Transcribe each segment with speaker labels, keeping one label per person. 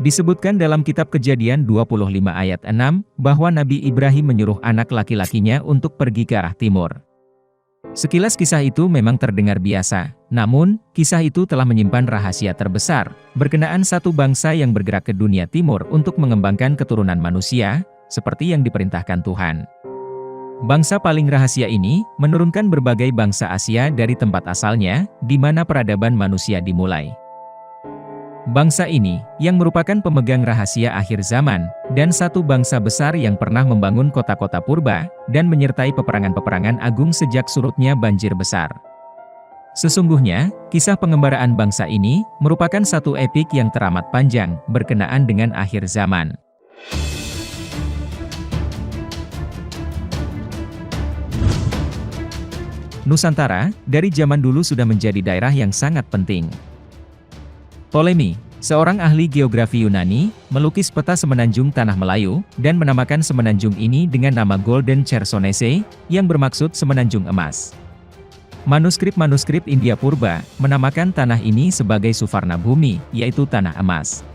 Speaker 1: Disebutkan dalam kitab Kejadian 25 ayat 6, bahwa Nabi Ibrahim menyuruh anak laki-lakinya untuk pergi ke arah timur. Sekilas kisah itu memang terdengar biasa, namun, kisah itu telah menyimpan rahasia terbesar, berkenaan satu bangsa yang bergerak ke dunia timur untuk mengembangkan keturunan manusia, seperti yang diperintahkan Tuhan. Bangsa paling rahasia ini, menurunkan berbagai bangsa Asia dari tempat asalnya, di mana peradaban manusia dimulai. Bangsa ini, yang merupakan pemegang rahasia akhir zaman, dan satu bangsa besar yang pernah membangun kota-kota purba, dan menyertai peperangan-peperangan agung sejak surutnya banjir besar. Sesungguhnya, kisah pengembaraan bangsa ini, merupakan satu epik yang teramat panjang, berkenaan dengan akhir zaman. Nusantara, dari zaman dulu sudah menjadi daerah yang sangat penting. Ptolemy, seorang ahli geografi Yunani, melukis peta semenanjung Tanah Melayu, dan menamakan semenanjung ini dengan nama Golden Chersonese, yang bermaksud semenanjung emas. Manuskrip-manuskrip India Purba, menamakan tanah ini sebagai Suvarna Bhumi, yaitu tanah emas.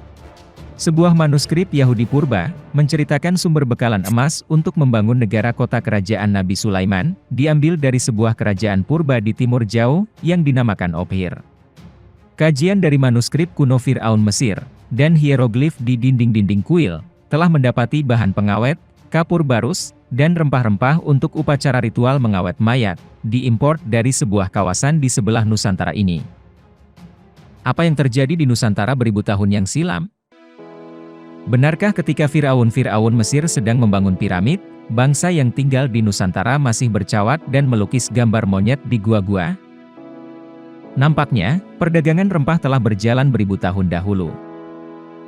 Speaker 1: Sebuah manuskrip Yahudi Purba, menceritakan sumber bekalan emas untuk membangun negara kota kerajaan Nabi Sulaiman, diambil dari sebuah kerajaan purba di timur jauh, yang dinamakan Ophir. Kajian dari manuskrip kuno Fir'aun Mesir, dan hieroglif di dinding-dinding kuil, telah mendapati bahan pengawet, kapur barus, dan rempah-rempah untuk upacara ritual mengawet mayat, diimpor dari sebuah kawasan di sebelah Nusantara ini. Apa yang terjadi di Nusantara beribu tahun yang silam? Benarkah ketika Fir'aun Mesir sedang membangun piramid, bangsa yang tinggal di Nusantara masih bercawat dan melukis gambar monyet di gua-gua? Nampaknya, perdagangan rempah telah berjalan beribu tahun dahulu.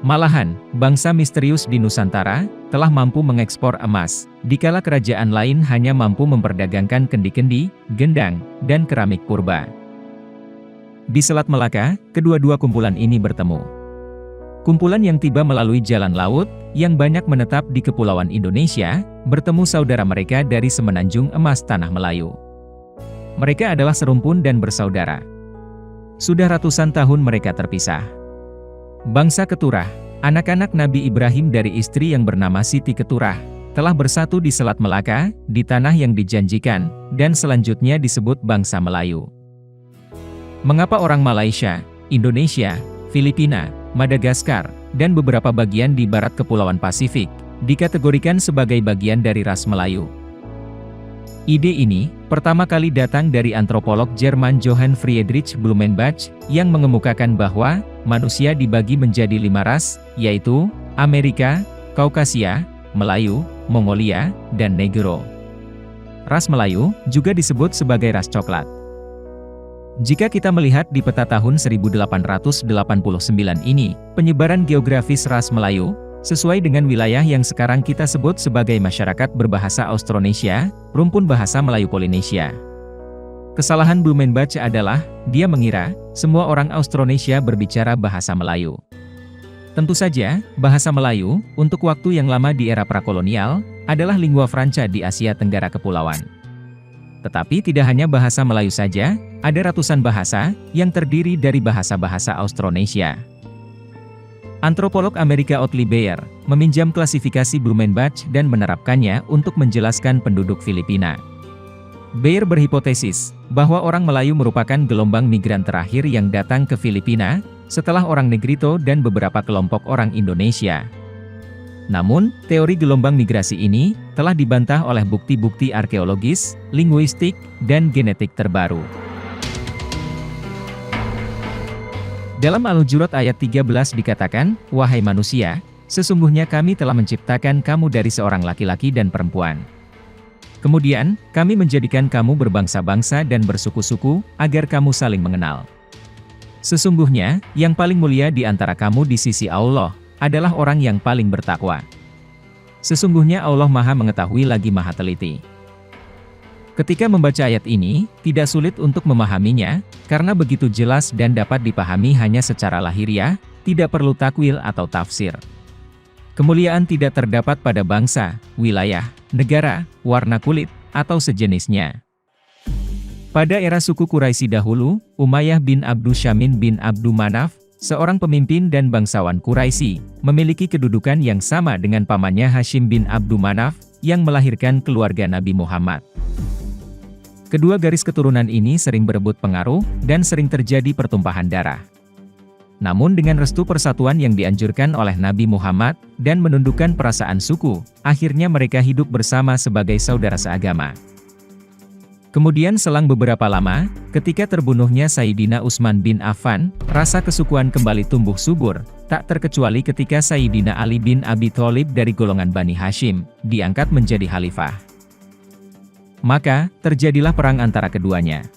Speaker 1: Malahan, bangsa misterius di Nusantara, telah mampu mengekspor emas, dikala kerajaan lain hanya mampu memperdagangkan kendi-kendi, gendang, dan keramik purba. Di Selat Melaka, kedua-dua kumpulan ini bertemu. Kumpulan yang tiba melalui jalan laut, yang banyak menetap di kepulauan Indonesia, bertemu saudara mereka dari semenanjung emas Tanah Melayu. Mereka adalah serumpun dan bersaudara. Sudah ratusan tahun mereka terpisah. Bangsa Keturah, anak-anak Nabi Ibrahim dari istri yang bernama Siti Keturah, telah bersatu di Selat Melaka, di tanah yang dijanjikan, dan selanjutnya disebut bangsa Melayu. Mengapa orang Malaysia, Indonesia, Filipina, Madagaskar, dan beberapa bagian di barat Kepulauan Pasifik, dikategorikan sebagai bagian dari ras Melayu? Ide ini, pertama kali datang dari antropolog Jerman Johann Friedrich Blumenbach, yang mengemukakan bahwa, manusia dibagi menjadi 5 ras, yaitu, Amerika, Kaukasia, Melayu, Mongolia, dan Negro. Ras Melayu, juga disebut sebagai ras coklat. Jika kita melihat di peta tahun 1889 ini, penyebaran geografis ras Melayu, sesuai dengan wilayah yang sekarang kita sebut sebagai masyarakat berbahasa Austronesia, rumpun bahasa Melayu Polinesia. Kesalahan Blumenbach adalah, dia mengira, semua orang Austronesia berbicara bahasa Melayu. Tentu saja, bahasa Melayu, untuk waktu yang lama di era prakolonial, adalah lingua franca di Asia Tenggara Kepulauan. Tetapi tidak hanya bahasa Melayu saja, ada ratusan bahasa, yang terdiri dari bahasa-bahasa Austronesia. Antropolog Amerika Otley Beyer, meminjam klasifikasi Blumenbach dan menerapkannya untuk menjelaskan penduduk Filipina. Beyer berhipotesis, bahwa orang Melayu merupakan gelombang migran terakhir yang datang ke Filipina, setelah orang Negrito dan beberapa kelompok orang Indonesia. Namun, teori gelombang migrasi ini, telah dibantah oleh bukti-bukti arkeologis, linguistik, dan genetik terbaru. Dalam Al-Hujurat ayat 13 dikatakan, "Wahai manusia, sesungguhnya kami telah menciptakan kamu dari seorang laki-laki dan perempuan. Kemudian, kami menjadikan kamu berbangsa-bangsa dan bersuku-suku, agar kamu saling mengenal. Sesungguhnya, yang paling mulia di antara kamu di sisi Allah, adalah orang yang paling bertakwa. Sesungguhnya Allah Maha Mengetahui lagi Maha Teliti." Ketika membaca ayat ini, tidak sulit untuk memahaminya, karena begitu jelas dan dapat dipahami hanya secara lahiriah, tidak perlu takwil atau tafsir. Kemuliaan tidak terdapat pada bangsa, wilayah, negara, warna kulit, atau sejenisnya. Pada era suku Quraisy dahulu, Umayyah bin Abdu Syamin bin Abdu Manaf, seorang pemimpin dan bangsawan Quraisy, memiliki kedudukan yang sama dengan pamannya Hashim bin Abdu Manaf, yang melahirkan keluarga Nabi Muhammad. Kedua garis keturunan ini sering berebut pengaruh, dan sering terjadi pertumpahan darah. Namun dengan restu persatuan yang dianjurkan oleh Nabi Muhammad, dan menundukkan perasaan suku, akhirnya mereka hidup bersama sebagai saudara seagama. Kemudian selang beberapa lama, ketika terbunuhnya Sayyidina Utsman bin Affan, rasa kesukuan kembali tumbuh subur, tak terkecuali ketika Sayyidina Ali bin Abi Thalib dari golongan Bani Hashim, diangkat menjadi khalifah. Maka, terjadilah perang antara keduanya.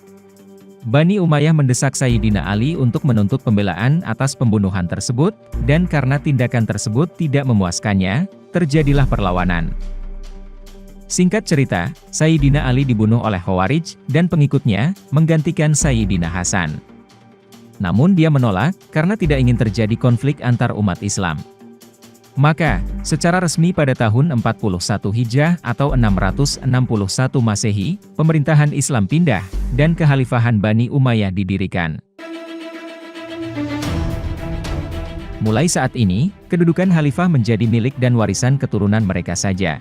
Speaker 1: Bani Umayyah mendesak Sayyidina Ali untuk menuntut pembelaan atas pembunuhan tersebut, dan karena tindakan tersebut tidak memuaskannya, terjadilah perlawanan. Singkat cerita, Sayyidina Ali dibunuh oleh Khawarij, dan pengikutnya, menggantikan Sayyidina Hasan. Namun dia menolak, karena tidak ingin terjadi konflik antar umat Islam. Maka, secara resmi pada tahun 41 Hijrah atau 661 Masehi, pemerintahan Islam pindah, dan kekhalifahan Bani Umayyah didirikan. Mulai saat ini, kedudukan khalifah menjadi milik dan warisan keturunan mereka saja.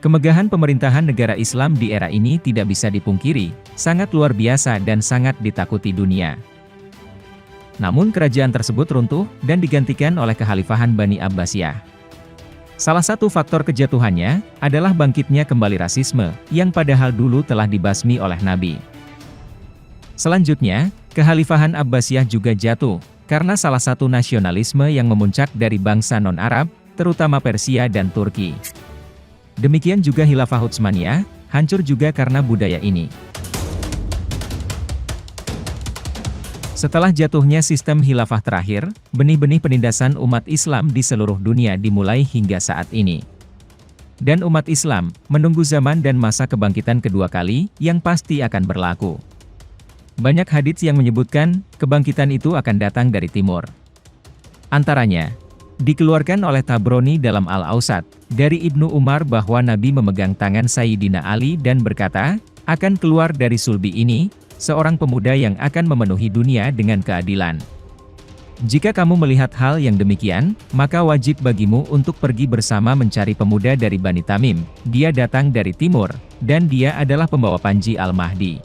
Speaker 1: Kemegahan pemerintahan negara Islam di era ini tidak bisa dipungkiri, sangat luar biasa dan sangat ditakuti dunia. Namun kerajaan tersebut runtuh, dan digantikan oleh kekhalifahan Bani Abbasiyah. Salah satu faktor kejatuhannya, adalah bangkitnya kembali rasisme, yang padahal dulu telah dibasmi oleh Nabi. Selanjutnya, kekhalifahan Abbasiyah juga jatuh, karena salah satu nasionalisme yang memuncak dari bangsa non-Arab, terutama Persia dan Turki. Demikian juga Khilafah Utsmaniyah, hancur juga karena budaya ini. Setelah jatuhnya sistem khilafah terakhir, benih-benih penindasan umat Islam di seluruh dunia dimulai hingga saat ini. Dan umat Islam, menunggu zaman dan masa kebangkitan kedua kali, yang pasti akan berlaku. Banyak hadits yang menyebutkan, kebangkitan itu akan datang dari timur. Antaranya, dikeluarkan oleh Tabrani dalam Al-Awsat, dari Ibnu Umar bahwa Nabi memegang tangan Sayyidina Ali dan berkata, akan keluar dari sulbi ini, seorang pemuda yang akan memenuhi dunia dengan keadilan. Jika kamu melihat hal yang demikian, maka wajib bagimu untuk pergi bersama mencari pemuda dari Bani Tamim, dia datang dari timur, dan dia adalah pembawa Panji Al-Mahdi.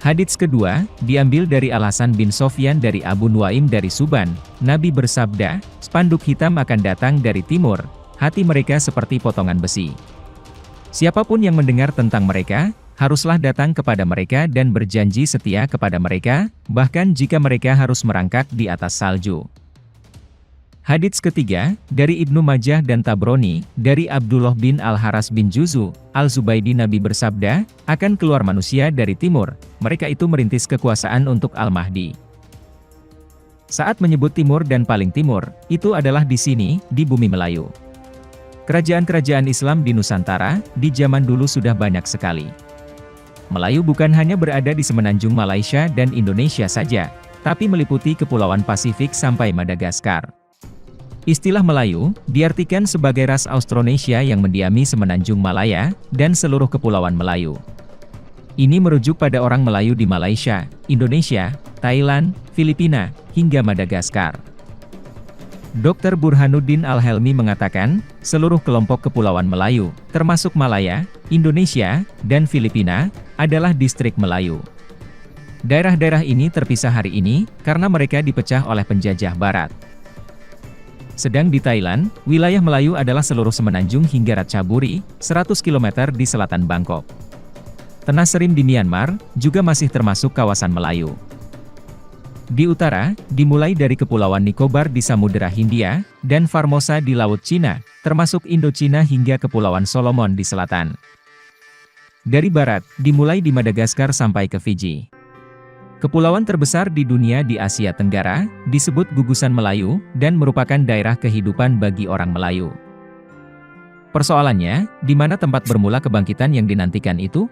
Speaker 1: Hadits kedua, diambil dari Al-Hasan bin Sofyan dari Abu Nuaim dari Suban, Nabi bersabda, spanduk hitam akan datang dari timur, hati mereka seperti potongan besi. Siapapun yang mendengar tentang mereka, haruslah datang kepada mereka dan berjanji setia kepada mereka, bahkan jika mereka harus merangkak di atas salju. Hadits ketiga, dari Ibnu Majah dan Tabrani, dari Abdullah bin Al-Haras bin Juzu, Al-Zubaydi Nabi bersabda, akan keluar manusia dari timur, mereka itu merintis kekuasaan untuk Al-Mahdi. Saat menyebut timur dan paling timur, itu adalah di sini, di bumi Melayu. Kerajaan-kerajaan Islam di Nusantara, di zaman dulu sudah banyak sekali. Melayu bukan hanya berada di semenanjung Malaysia dan Indonesia saja, tapi meliputi kepulauan Pasifik sampai Madagaskar. Istilah Melayu, diartikan sebagai ras Austronesia yang mendiami semenanjung Malaya, dan seluruh kepulauan Melayu. Ini merujuk pada orang Melayu di Malaysia, Indonesia, Thailand, Filipina, hingga Madagaskar. Dr. Burhanuddin Al-Helmi mengatakan, seluruh kelompok kepulauan Melayu, termasuk Malaya, Indonesia, dan Filipina, adalah distrik Melayu. Daerah-daerah ini terpisah hari ini, karena mereka dipecah oleh penjajah Barat. Sedang di Thailand, wilayah Melayu adalah seluruh semenanjung hingga Ratchaburi, 100 km di selatan Bangkok. Tanah Serim di Myanmar, juga masih termasuk kawasan Melayu. Di utara, dimulai dari Kepulauan Nicobar di Samudera Hindia, dan Formosa di Laut Cina, termasuk Indochina hingga Kepulauan Solomon di selatan. Dari barat, dimulai di Madagaskar sampai ke Fiji. Kepulauan terbesar di dunia di Asia Tenggara, disebut gugusan Melayu, dan merupakan daerah kehidupan bagi orang Melayu. Persoalannya, di mana tempat bermula kebangkitan yang dinantikan itu?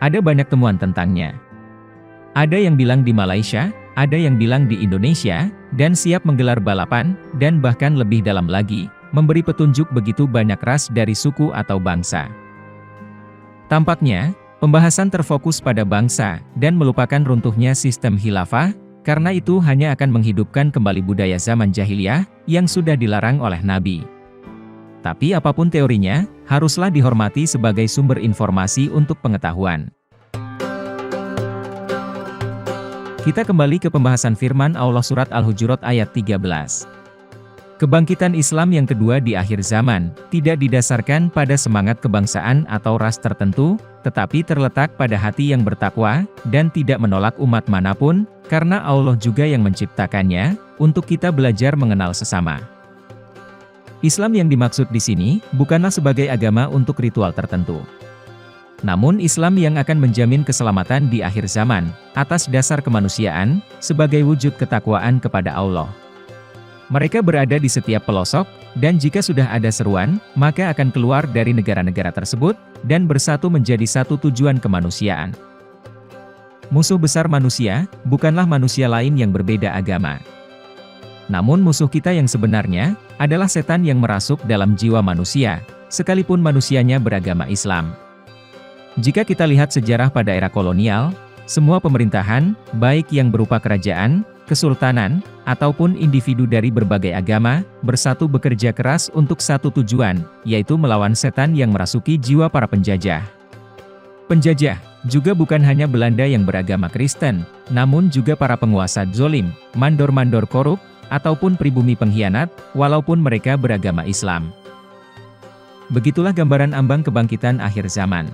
Speaker 1: Ada banyak temuan tentangnya. Ada yang bilang di Malaysia, ada yang bilang di Indonesia, dan siap menggelar balapan, dan bahkan lebih dalam lagi, memberi petunjuk begitu banyak ras dari suku atau bangsa. Tampaknya, pembahasan terfokus pada bangsa, dan melupakan runtuhnya sistem khilafah, karena itu hanya akan menghidupkan kembali budaya zaman jahiliyah yang sudah dilarang oleh Nabi. Tapi apapun teorinya, haruslah dihormati sebagai sumber informasi untuk pengetahuan. Kita kembali ke pembahasan firman Allah surat Al-Hujurat ayat 13. Kebangkitan Islam yang kedua di akhir zaman, tidak didasarkan pada semangat kebangsaan atau ras tertentu, tetapi terletak pada hati yang bertakwa, dan tidak menolak umat manapun, karena Allah juga yang menciptakannya, untuk kita belajar mengenal sesama. Islam yang dimaksud di sini, bukanlah sebagai agama untuk ritual tertentu. Namun Islam yang akan menjamin keselamatan di akhir zaman, atas dasar kemanusiaan, sebagai wujud ketakwaan kepada Allah. Mereka berada di setiap pelosok, dan jika sudah ada seruan, maka akan keluar dari negara-negara tersebut, dan bersatu menjadi satu tujuan kemanusiaan. Musuh besar manusia, bukanlah manusia lain yang berbeda agama. Namun musuh kita yang sebenarnya, adalah setan yang merasuk dalam jiwa manusia, sekalipun manusianya beragama Islam. Jika kita lihat sejarah pada era kolonial, semua pemerintahan, baik yang berupa kerajaan, kesultanan, ataupun individu dari berbagai agama, bersatu bekerja keras untuk satu tujuan, yaitu melawan setan yang merasuki jiwa para penjajah. Penjajah, juga bukan hanya Belanda yang beragama Kristen, namun juga para penguasa zolim, mandor-mandor korup, ataupun pribumi pengkhianat, walaupun mereka beragama Islam. Begitulah gambaran ambang kebangkitan akhir zaman.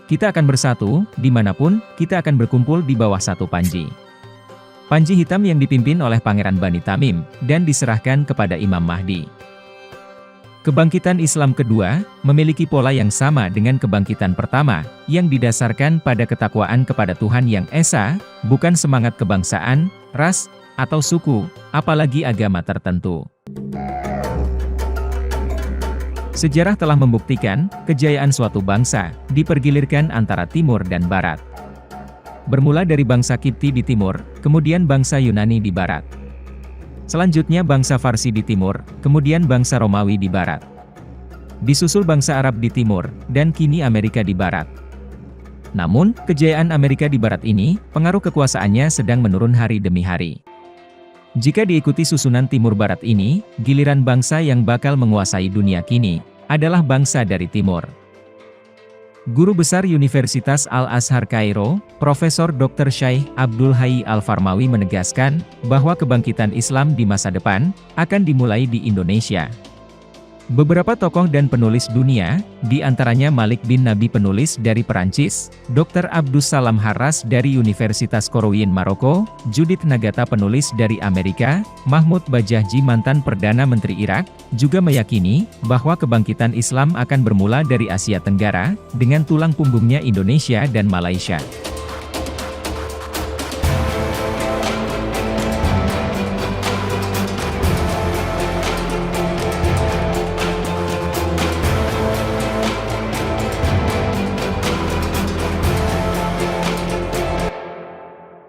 Speaker 1: Kita akan bersatu, dimanapun, kita akan berkumpul di bawah satu panji. Panji hitam yang dipimpin oleh Pangeran Bani Tamim, dan diserahkan kepada Imam Mahdi. Kebangkitan Islam kedua, memiliki pola yang sama dengan kebangkitan pertama, yang didasarkan pada ketakwaan kepada Tuhan Yang Esa, bukan semangat kebangsaan, ras, atau suku, apalagi agama tertentu. Sejarah telah membuktikan, kejayaan suatu bangsa, dipergilirkan antara timur dan barat. Bermula dari bangsa Kipti di timur, kemudian bangsa Yunani di barat. Selanjutnya bangsa Farsi di timur, kemudian bangsa Romawi di barat. Disusul bangsa Arab di timur, dan kini Amerika di barat. Namun, kejayaan Amerika di barat ini, pengaruh kekuasaannya sedang menurun hari demi hari. Jika diikuti susunan timur barat ini, giliran bangsa yang bakal menguasai dunia kini, adalah bangsa dari timur. Guru Besar Universitas Al-Azhar Kairo, Profesor Dr. Syaikh Abdul Hayy Al-Farmawi menegaskan, bahwa kebangkitan Islam di masa depan, akan dimulai di Indonesia. Beberapa tokoh dan penulis dunia, di antaranya Malik bin Nabi penulis dari Perancis, Dr. Abdus Salam Harras dari Universitas Korowiin Maroko, Judith Nagata penulis dari Amerika, Mahmud Bajajji mantan Perdana Menteri Irak, juga meyakini bahwa kebangkitan Islam akan bermula dari Asia Tenggara, dengan tulang punggungnya Indonesia dan Malaysia.